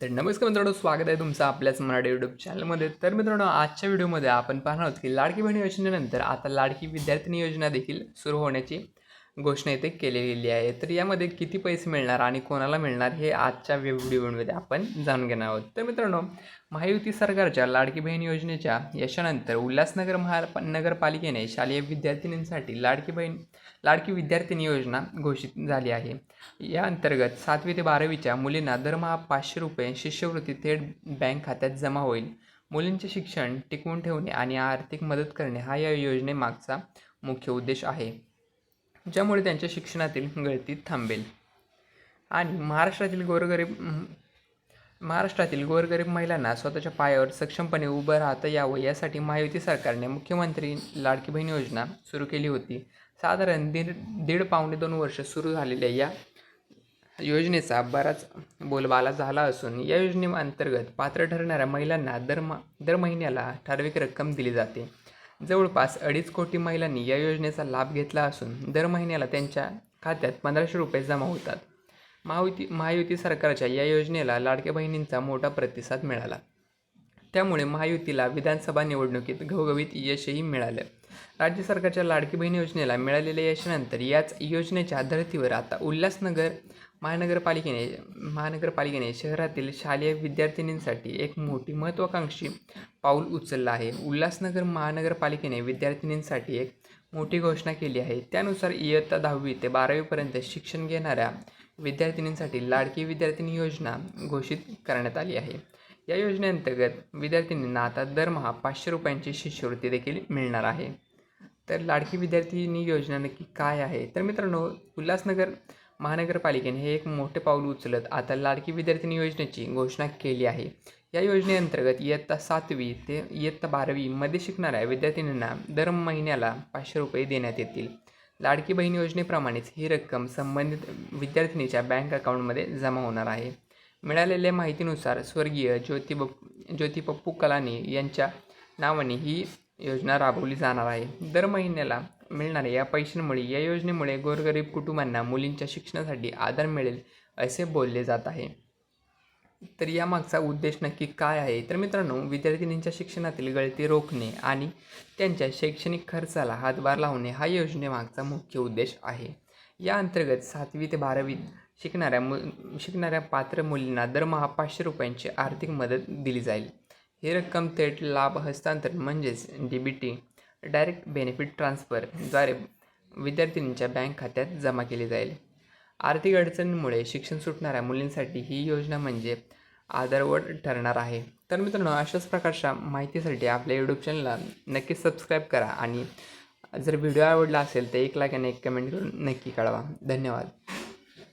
तर नमस्कार मित्रांनो, स्वागत आहे तुमचं आपल्याच मराठी यूट्यूब चॅनलमध्ये. तर मित्रांनो, आजच्या व्हिडिओमध्ये आपण पाहणार आहोत की लाडकी बहीण योजनेनंतर आता लाडकी विद्यार्थिनी योजना देखील सुरू होण्याची घोषणा इथे केली गेली आहे. तर यामध्ये किती पैसे मिळणार आणि कोणाला मिळणार हे आजच्या व्हिडिओमध्ये आपण जाणून घेणार आहोत. तर मित्रांनो, महायुती सरकारच्या लाडकी बहीण योजनेच्या यशानंतर उल्हासनगर नगरपालिकेने शालेय विद्यार्थिनींसाठी लाडकी विद्यार्थिनी योजना घोषित झाली आहे. या अंतर्गत 7वी ते 12वीच्या मुलींना दरमहा ₹500 शिष्यवृत्ती थेट बँक खात्यात जमा होईल. मुलींचे शिक्षण टिकवून ठेवणे आणि आर्थिक मदत करणे हा या योजनेमागचा मुख्य उद्देश आहे, ज्यामुळे त्यांच्या शिक्षणातील गळती थांबेल आणि महाराष्ट्रातील गोरगरीब महिलांना स्वतःच्या पायावर सक्षमपणे उभं राहता यावं यासाठी महायुती सरकारने मुख्यमंत्री लाडकी बहीण योजना सुरू केली होती. साधारण दीड पावणे 2 वर्ष सुरू झालेल्या या योजनेचा बराच बोलबाला झाला असून या योजनेअंतर्गत पात्र ठरणाऱ्या महिलांना दर महिन्याला ठराविक रक्कम दिली जाते. जवळपास 2.5 कोटी महिलांनी या योजनेचा लाभ घेतला असून दर महिन्याला त्यांच्या खात्यात ₹1500 जमा होतात. महायुती सरकारच्या या योजनेला लाडक्या बहिणींचा मोठा प्रतिसाद मिळाला. त्यामुळे महायुतीला विधानसभा निवडणुकीत घवघवीत यशही मिळालं. राज्य सरकारच्या लाडकी बहीण योजनेला मिळालेल्या यशानंतर याच योजनेच्या धर्तीवर आता उल्हासनगर महानगरपालिकेने शहरातील शालेय विद्यार्थिनींसाठी एक मोठी महत्त्वाकांक्षी पाऊल उचललं आहे. उल्हासनगर महानगरपालिकेने विद्यार्थिनींसाठी एक मोठी घोषणा केली आहे. त्यानुसार इयत्ता 10वी ते 12वीपर्यंत शिक्षण घेणाऱ्या विद्यार्थिनींसाठी लाडकी विद्यार्थिनी योजना घोषित करण्यात आली आहे. या योजनेअंतर्गत विद्यार्थिनींना आता दरमहा ₹500 शिष्यवृत्ती देखील मिळणार आहे. तर लाडकी विद्यार्थिनी योजना नक्की काय आहे? तर मित्रांनो, उल्हासनगर महानगरपालिकेने हे एक मोठे पाऊल उचलत आता लाडकी विद्यार्थिनी योजनेची घोषणा केली आहे. या योजनेअंतर्गत इयत्ता 7वी ते इयत्ता 12वीमध्ये शिकणाऱ्या विद्यार्थिनींना दर महिन्याला ₹500 देण्यात येतील. लाडकी बहीण योजनेप्रमाणेच ही रक्कम संबंधित विद्यार्थिनीच्या बँक अकाउंटमध्ये जमा होणार आहे. मिळालेल्या माहितीनुसार स्वर्गीय ज्योतिपप्पू कलानी यांच्या नावाने ही योजना राबवली जाणार आहे. दर महिन्याला मिळणाऱ्या या पैशांमुळे या योजनेमुळे गोरगरीब कुटुंबांना मुलींच्या शिक्षणासाठी आधार मिळेल असे बोलले जात आहे. तर यामागचा उद्देश नक्की काय आहे? तर मित्रांनो, विद्यार्थिनींच्या शिक्षणातील गळती रोखणे आणि त्यांच्या शैक्षणिक खर्चाला हातभार लावणे हा योजनेमागचा मुख्य उद्देश आहे. या अंतर्गत 7वी ते 12वी शिकणाऱ्या पात्र मुलींना दरमहा ₹500 आर्थिक मदत दिली जाईल. ही रक्कम थेट लाभ हस्तांतरण म्हणजेच DBT डायरेक्ट बेनिफिट ट्रान्सफरद्वारे विद्यार्थिनींच्या बँक खात्यात जमा केली जाईल. आर्थिक अडचणींमुळे शिक्षण सुटणाऱ्या मुलींसाठी ही योजना म्हणजे आधारवड ठरणार आहे. तर मित्रांनो, अशाच प्रकारच्या माहितीसाठी आपल्या यूट्यूब चॅनलला नक्की सबस्क्राईब करा आणि जर व्हिडिओ आवडला असेल तर एक लाईक आणि एक कमेंट करून नक्की कळवा. धन्यवाद.